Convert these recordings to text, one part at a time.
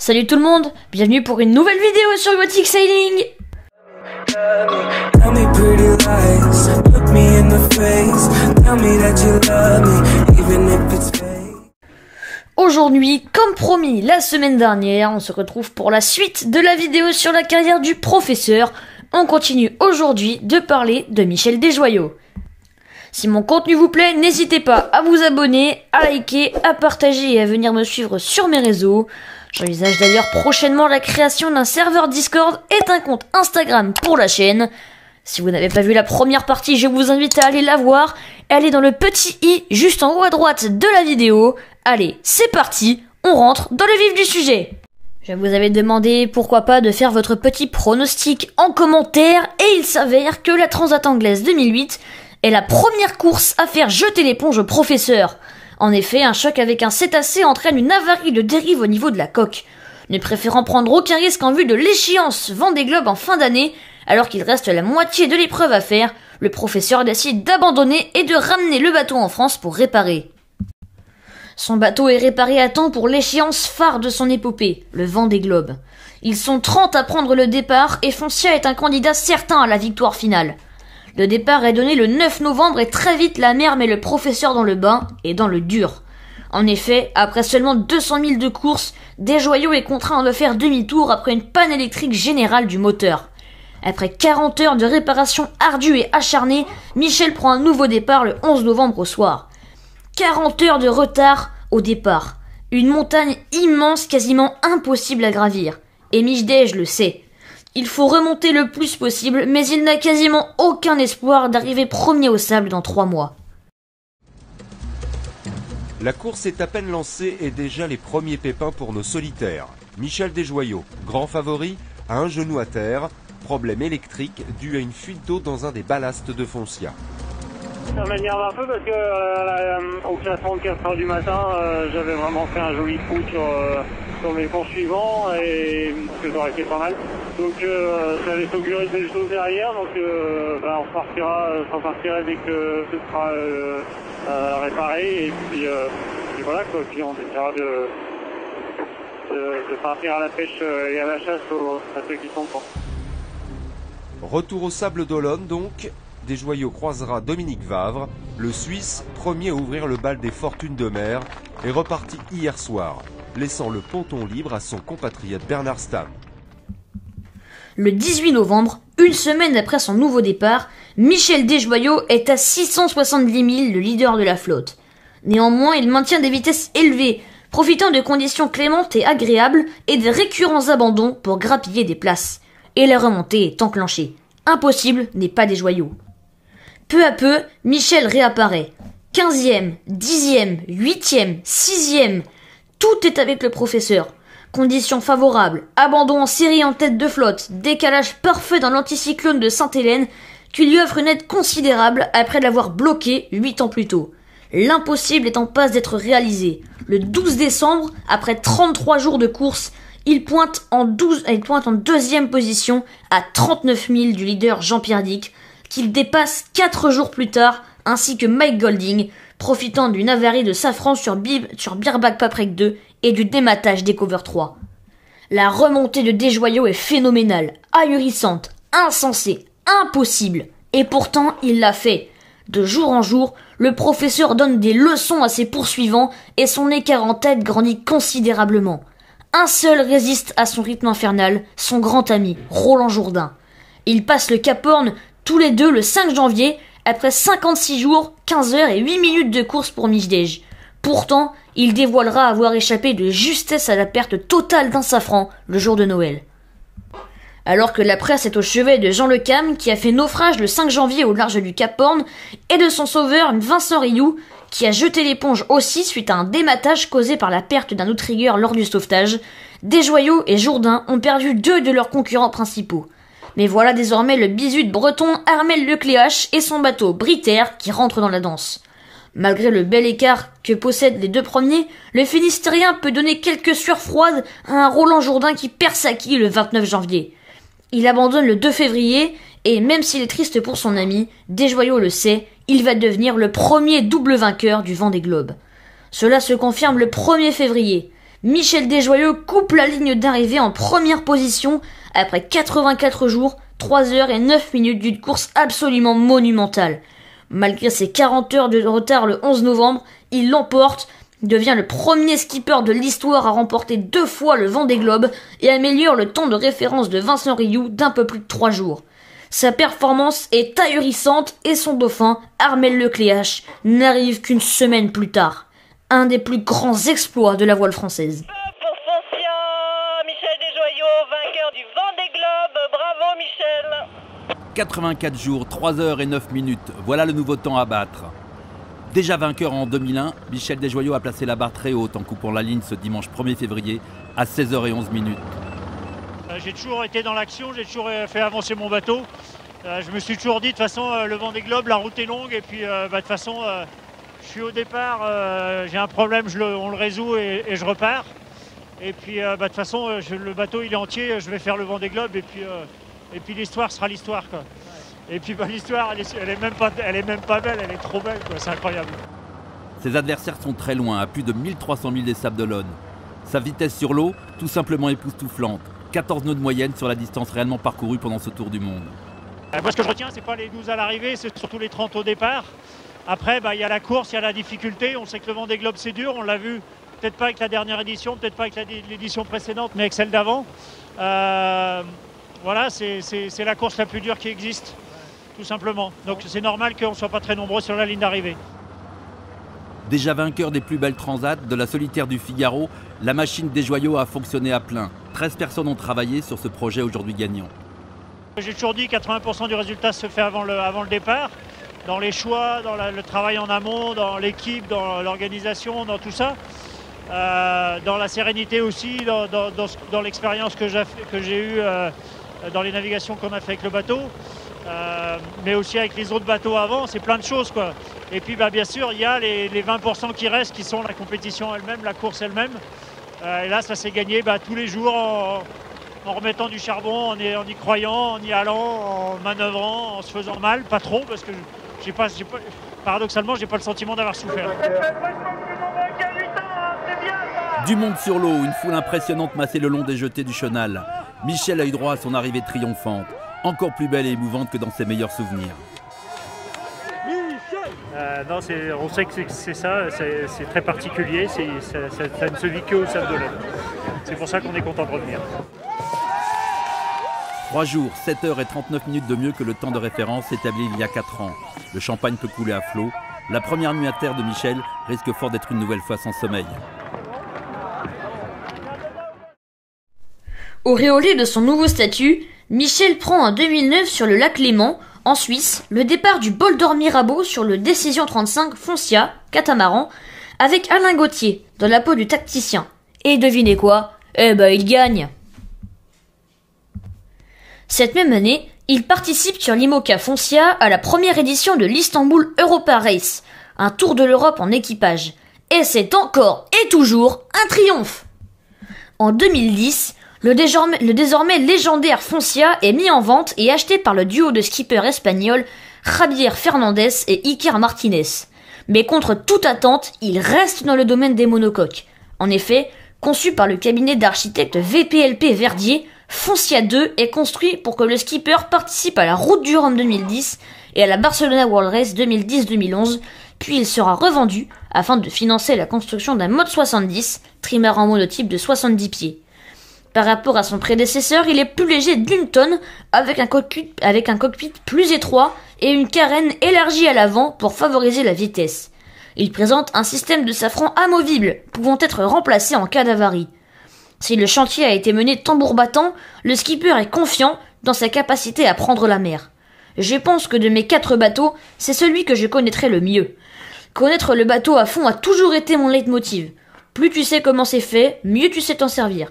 Salut tout le monde, bienvenue pour une nouvelle vidéo sur Gothic Sailing. Aujourd'hui, comme promis la semaine dernière, on se retrouve pour la suite de la vidéo sur la carrière du professeur. On continue aujourd'hui de parler de Michel Desjoyaux. Si mon contenu vous plaît, n'hésitez pas à vous abonner, à liker, à partager et à venir me suivre sur mes réseaux. J'envisage d'ailleurs prochainement la création d'un serveur Discord et d'un compte Instagram pour la chaîne. Si vous n'avez pas vu la première partie, je vous invite à aller la voir. Elle est dans le petit i juste en haut à droite de la vidéo. Allez, c'est parti, on rentre dans le vif du sujet. Je vous avais demandé pourquoi pas de faire votre petit pronostic en commentaire et il s'avère que la Transat Anglaise 2008 est la première course à faire jeter l'éponge au professeur. En effet, un choc avec un cétacé entraîne une avarie de dérive au niveau de la coque. Ne préférant prendre aucun risque en vue de l'échéance Vendée Globe en fin d'année, alors qu'il reste la moitié de l'épreuve à faire, le professeur décide d'abandonner et de ramener le bateau en France pour réparer. Son bateau est réparé à temps pour l'échéance phare de son épopée, le Vendée Globe. Ils sont 30 à prendre le départ et Foncia est un candidat certain à la victoire finale. Le départ est donné le 9 novembre et très vite la mer met le professeur dans le bain et dans le dur. En effet, après seulement 200 000 de course, Desjoyaux est contraint de faire demi-tour après une panne électrique générale du moteur. Après 40 heures de réparation ardue et acharnée, Michel prend un nouveau départ le 11 novembre au soir. 40 heures de retard au départ. Une montagne immense, quasiment impossible à gravir. Et Mijdej le sait. Il faut remonter le plus possible, mais il n'a quasiment aucun espoir d'arriver premier au sable dans 3 mois. La course est à peine lancée et déjà les premiers pépins pour nos solitaires. Michel Desjoyaux, grand favori, a un genou à terre, problème électrique dû à une fuite d'eau dans un des ballasts de Foncia. Ça m'énerve un peu parce que au classement de 4h du matin, j'avais vraiment fait un joli coup sur mes ponts suivants et parce que ça aurait été pas mal. Donc ça allait s'augurer des choses derrière, donc on s'en partira dès que ce sera réparé et puis voilà quoi. Puis on essaiera de partir à la pêche et à la chasse à ceux qui sont pas. Retour au Sable d'Olonne donc. Desjoyaux croisera Dominique Vavre, le Suisse, premier à ouvrir le bal des fortunes de mer, est reparti hier soir, laissant le ponton libre à son compatriote Bernard Stamm. Le 18 novembre, une semaine après son nouveau départ, Michel Desjoyaux est à 670 000, le leader de la flotte. Néanmoins, il maintient des vitesses élevées, profitant de conditions clémentes et agréables et des récurrents abandons pour grappiller des places. Et la remontée est enclenchée. Impossible n'est pas Desjoyaux. Peu à peu, Michel réapparaît. 15e, 10e, 8e, 6e. Tout est avec le professeur. Conditions favorables, abandon en série en tête de flotte, décalage parfait dans l'anticyclone de Sainte-Hélène qui lui offre une aide considérable après l'avoir bloqué 8 ans plus tôt. L'impossible est en passe d'être réalisé. Le 12 décembre, après 33 jours de course, il pointe en 2e position à 39 000 du leader Jean-Pierre Dick, qu'il dépasse 4 jours plus tard, ainsi que Mike Golding, profitant d'une avarie de safran sur Birbach Paprec 2 et du dématage des Cover 3. La remontée de Desjoyaux est phénoménale, ahurissante, insensée, impossible. Et pourtant, il l'a fait. De jour en jour, le professeur donne des leçons à ses poursuivants et son écart en tête grandit considérablement. Un seul résiste à son rythme infernal, son grand ami, Roland Jourdain. Ils passent le Cap Horn tous les deux le 5 janvier, après 56 jours, 15 heures et 8 minutes de course pour Mijdej. Pourtant, il dévoilera avoir échappé de justesse à la perte totale d'un safran le jour de Noël. Alors que la presse est au chevet de Jean Le Cam, qui a fait naufrage le 5 janvier au large du Cap Horn, et de son sauveur Vincent Rioux, qui a jeté l'éponge aussi suite à un dématage causé par la perte d'un outrigueur lors du sauvetage, Desjoyaux et Jourdain ont perdu 2 de leurs concurrents principaux. Mais voilà désormais le bisut breton Armel Lecléache et son bateau Briter qui rentrent dans la danse. Malgré le bel écart que possèdent les 2 premiers, le Finistérien peut donner quelques sueurs froides à un Roland Jourdain qui perd sa quille le 29 janvier. Il abandonne le 2 février et même s'il est triste pour son ami, Desjoyaux le sait, il va devenir le premier double vainqueur du Vendée Globe. Cela se confirme le 1er février. Michel Desjoyaux coupe la ligne d'arrivée en première position après 84 jours, 3 heures et 9 minutes d'une course absolument monumentale. Malgré ses 40 heures de retard le 11 novembre, il l'emporte, devient le premier skipper de l'histoire à remporter 2 fois le Vendée Globe et améliore le temps de référence de Vincent Rioux d'un peu plus de 3 jours. Sa performance est ahurissante et son dauphin, Armel Lecléache, n'arrive qu'une semaine plus tard. Un des plus grands exploits de la voile française. Pour Foncia, Michel Desjoyaux, vainqueur du Vendée Globe. Bravo Michel. 84 jours, 3 heures et 9 minutes. Voilà le nouveau temps à battre. Déjà vainqueur en 2001, Michel Desjoyaux a placé la barre très haute en coupant la ligne ce dimanche 1er février à 16h11 minutes. J'ai toujours été dans l'action, j'ai toujours fait avancer mon bateau. Je me suis toujours dit, de toute façon, le Vendée Globe, la route est longue. Et puis, de toute façon, je suis au départ, j'ai un problème, on le résout et je repars. Et puis, de toute façon, le bateau, il est entier, je vais faire le Vendée Globe. Et puis l'histoire sera l'histoire, quoi. Et puis, l'histoire, elle est même pas belle, elle est trop belle, quoi. C'est incroyable. Ses adversaires sont très loin, à plus de 1300 milles des Sables d'Olonne. Sa vitesse sur l'eau, tout simplement époustouflante. 14 nœuds de moyenne sur la distance réellement parcourue pendant ce tour du monde. Moi, ce que je retiens, c'est pas les 12 à l'arrivée, c'est surtout les 30 au départ. Après, il y a la course, il y a la difficulté. On sait que le Vendée Globe, c'est dur. On l'a vu, peut-être pas avec la dernière édition, peut-être pas avec l'édition précédente, mais avec celle d'avant. Voilà, c'est la course la plus dure qui existe, tout simplement. Donc c'est normal qu'on ne soit pas très nombreux sur la ligne d'arrivée. Déjà vainqueur des plus belles transats, de la solitaire du Figaro, la machine Desjoyaux a fonctionné à plein. 13 personnes ont travaillé sur ce projet aujourd'hui gagnant. J'ai toujours dit que 80% du résultat se fait avant le départ, dans les choix, dans le travail en amont, dans l'équipe, dans l'organisation, dans tout ça. Dans la sérénité aussi, dans l'expérience que j'ai eue dans les navigations qu'on a fait avec le bateau. Mais aussi avec les autres bateaux avant, c'est plein de choses, quoi. Et puis bien sûr, il y a les 20% qui restent, qui sont la compétition elle-même, la course elle-même. Et là, ça s'est gagné tous les jours en remettant du charbon, en y croyant, en y allant, en manœuvrant, en se faisant mal, pas trop, parce que paradoxalement, j'ai pas le sentiment d'avoir souffert. Du monde sur l'eau, une foule impressionnante massée le long des jetées du chenal. Michel a eu droit à son arrivée triomphante, encore plus belle et émouvante que dans ses meilleurs souvenirs. Non, on sait que c'est ça, c'est très particulier, ça ne se vit que au Sables d'Olonne. C'est pour ça qu'on est content de revenir. 3 jours, 7 heures et 39 minutes de mieux que le temps de référence établi il y a 4 ans. Le champagne peut couler à flot. La première nuit à terre de Michel risque fort d'être une nouvelle fois sans sommeil. Auréolé de son nouveau statut, Michel prend en 2009 sur le lac Léman, en Suisse, le départ du Bol d'Or Mirabeau sur le Décision 35 Foncia, catamaran, avec Alain Gauthier, dans la peau du tacticien. Et devinez quoi ? Il gagne. Cette même année, il participe sur l'IMOCA Foncia à la première édition de l'Istanbul Europa Race, un tour de l'Europe en équipage. Et c'est encore et toujours un triomphe. En 2010, le désormais légendaire Foncia est mis en vente et acheté par le duo de skippers espagnols Javier Fernandez et Iker Martinez. Mais contre toute attente, il reste dans le domaine des monocoques. En effet, conçu par le cabinet d'architectes VPLP Verdier, Foncia 2 est construit pour que le skipper participe à la Route du Rhum 2010 et à la Barcelona World Race 2010-2011, puis il sera revendu afin de financer la construction d'un mode 70, trimaran monotype de 70 pieds. Par rapport à son prédécesseur, il est plus léger d'1 tonne, avec un cockpit plus étroit et une carène élargie à l'avant pour favoriser la vitesse. Il présente un système de safran amovible, pouvant être remplacé en cas d'avarie. Si le chantier a été mené tambour battant, le skipper est confiant dans sa capacité à prendre la mer. Je pense que de mes 4 bateaux, c'est celui que je connaîtrai le mieux. Connaître le bateau à fond a toujours été mon leitmotiv. Plus tu sais comment c'est fait, mieux tu sais t'en servir.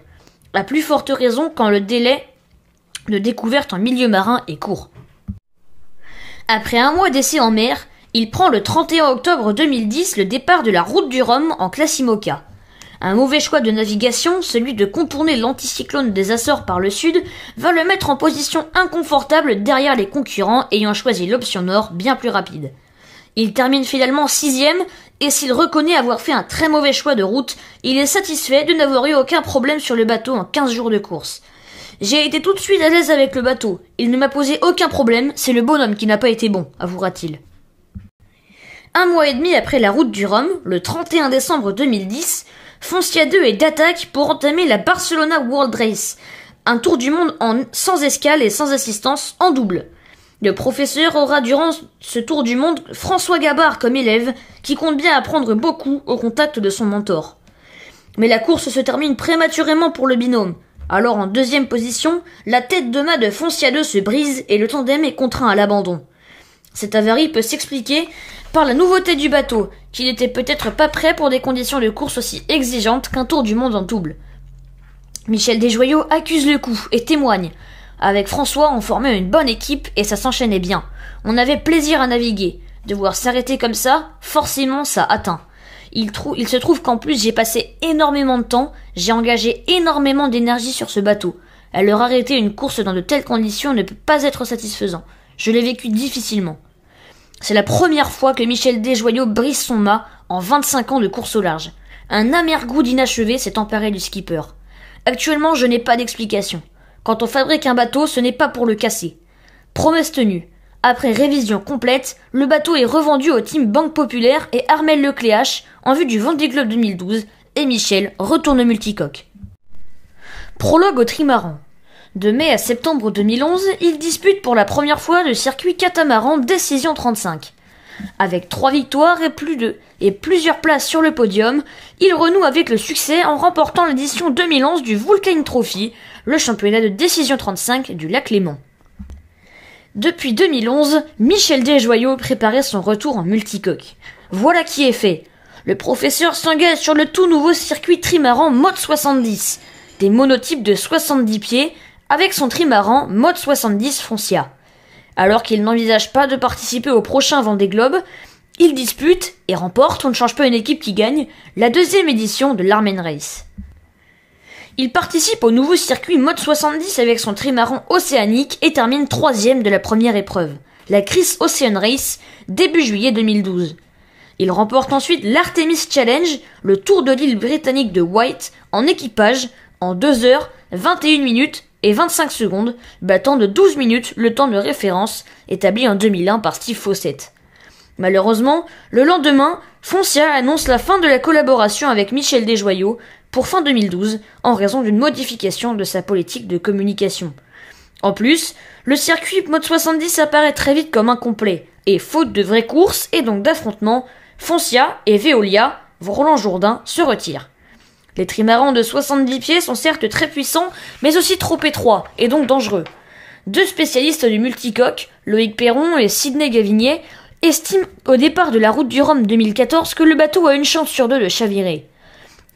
À plus forte raison quand le délai de découverte en milieu marin est court. Après un mois d'essai en mer, il prend le 31 octobre 2010 le départ de la Route du Rhum en classe IMOCA. Un mauvais choix de navigation, celui de contourner l'anticyclone des Açores par le sud, va le mettre en position inconfortable derrière les concurrents ayant choisi l'option nord bien plus rapide. Il termine finalement 6e, et s'il reconnaît avoir fait un très mauvais choix de route, il est satisfait de n'avoir eu aucun problème sur le bateau en 15 jours de course. J'ai été tout de suite à l'aise avec le bateau, il ne m'a posé aucun problème, c'est le bonhomme qui n'a pas été bon, avouera-t-il. Un mois et demi après la route du Rhum, le 31 décembre 2010, Foncia 2 est d'attaque pour entamer la Barcelona World Race, un tour du monde sans escale et sans assistance en double. Le professeur aura durant ce tour du monde François Gabard comme élève, qui compte bien apprendre beaucoup au contact de son mentor. Mais la course se termine prématurément pour le binôme. Alors en deuxième position, la tête de mât de Foncia 2 se brise et le tandem est contraint à l'abandon. Cette avarie peut s'expliquer par la nouveauté du bateau, qui n'était peut-être pas prêt pour des conditions de course aussi exigeantes qu'un tour du monde en double. Michel Desjoyaux accuse le coup et témoigne. Avec François, on formait une bonne équipe et ça s'enchaînait bien. On avait plaisir à naviguer. Devoir s'arrêter comme ça, forcément ça atteint. Il se trouve qu'en plus j'ai passé énormément de temps, j'ai engagé énormément d'énergie sur ce bateau. Alors arrêter une course dans de telles conditions ne peut pas être satisfaisant. Je l'ai vécu difficilement. C'est la première fois que Michel Desjoyaux brise son mât en 25 ans de course au large. Un amer goût d'inachevé s'est emparé du skipper. Actuellement, je n'ai pas d'explication. Quand on fabrique un bateau, ce n'est pas pour le casser. Promesse tenue. Après révision complète, le bateau est revendu au team Banque Populaire et Armel Lecléache en vue du Vendée Globe 2012 et Michel retourne au multicoque. Prologue au trimaran. De mai à septembre 2011, il dispute pour la première fois le circuit catamaran Décision 35. Avec 3 victoires et plusieurs places sur le podium, il renoue avec le succès en remportant l'édition 2011 du Vulcan Trophy, le championnat de Décision 35 du lac Léman. Depuis 2011, Michel Desjoyaux préparait son retour en multicoque. Voilà qui est fait. Le professeur s'engage sur le tout nouveau circuit trimaran Mode 70, des monotypes de 70 pieds, avec son trimaran Mode 70 Foncia. Alors qu'il n'envisage pas de participer au prochain Vendée Globe, il dispute et remporte, on ne change pas une équipe qui gagne, la 2e édition de l'Armen Race. Il participe au nouveau circuit Mode 70 avec son trimaran océanique et termine 3e de la première épreuve, la Chris Ocean Race, début juillet 2012. Il remporte ensuite l'Artemis Challenge, le tour de l'île britannique de White, en équipage, en 2 heures, 21 minutes et 25 secondes, battant de 12 minutes le temps de référence établi en 2001 par Steve Fawcett. Malheureusement, le lendemain, Foncia annonce la fin de la collaboration avec Michel Desjoyaux pour fin 2012 en raison d'une modification de sa politique de communication. En plus, le circuit Mode 70 apparaît très vite comme incomplet, et faute de vraies courses et donc d'affrontements, Foncia et Veolia, Roland Jourdain, se retirent. Les trimarans de 70 pieds sont certes très puissants, mais aussi trop étroits, et donc dangereux. 2 spécialistes du multicoque, Loïc Perron et Sidney Gavinier, estiment au départ de la route du Rhum 2014 que le bateau a une chance sur 2 de chavirer.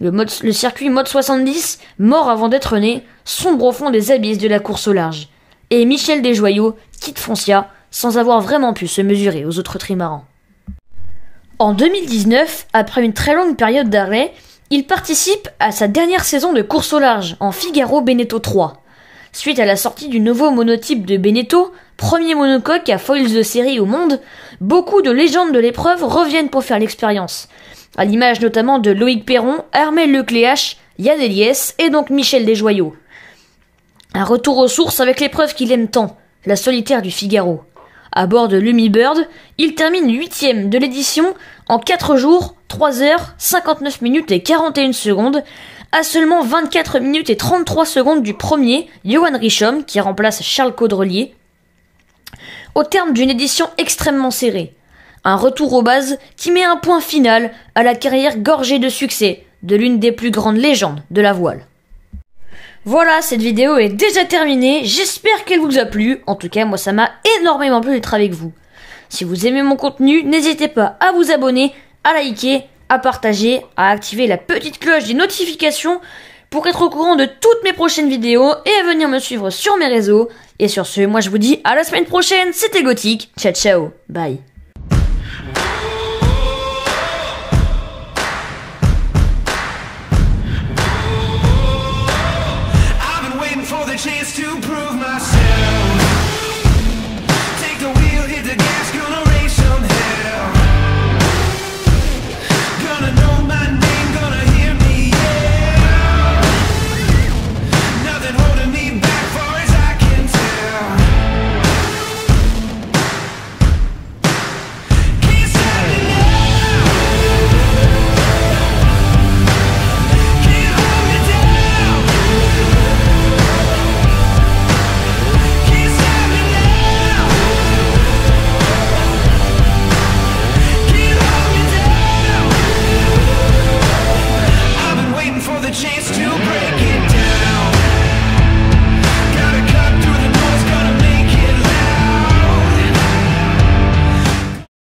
Le circuit Mode 70, mort avant d'être né, sombre au fond des abysses de la course au large. Et Michel Desjoyaux quitte Foncia sans avoir vraiment pu se mesurer aux autres trimarans. En 2019, après une très longue période d'arrêt, il participe à sa dernière saison de course au large en Figaro Beneteau 3. Suite à la sortie du nouveau monotype de Beneteau, premier monocoque à foils de série au monde, beaucoup de légendes de l'épreuve reviennent pour faire l'expérience. À l'image notamment de Loïc Perron, Armel Lecléache, Yann Eliès et donc Michel Desjoyaux. Un retour aux sources avec l'épreuve qu'il aime tant, la solitaire du Figaro. À bord de l'Humibird, il termine 8e de l'édition en 4 jours, 3 heures, 59 minutes et 41 secondes, à seulement 24 minutes et 33 secondes du premier, Johan Richomme, qui remplace Charles Caudrelier, au terme d'une édition extrêmement serrée. Un retour aux bases qui met un point final à la carrière gorgée de succès de l'une des plus grandes légendes de la voile. Voilà, cette vidéo est déjà terminée, j'espère qu'elle vous a plu, en tout cas moi ça m'a énormément plu d'être avec vous. Si vous aimez mon contenu, n'hésitez pas à vous abonner, à liker, à partager, à activer la petite cloche des notifications pour être au courant de toutes mes prochaines vidéos et à venir me suivre sur mes réseaux. Et sur ce, moi je vous dis à la semaine prochaine, c'était Gothic, ciao ciao, bye. Chance to prove myself. Take the wheel, hit the gas, gonna raise some hell. the chance to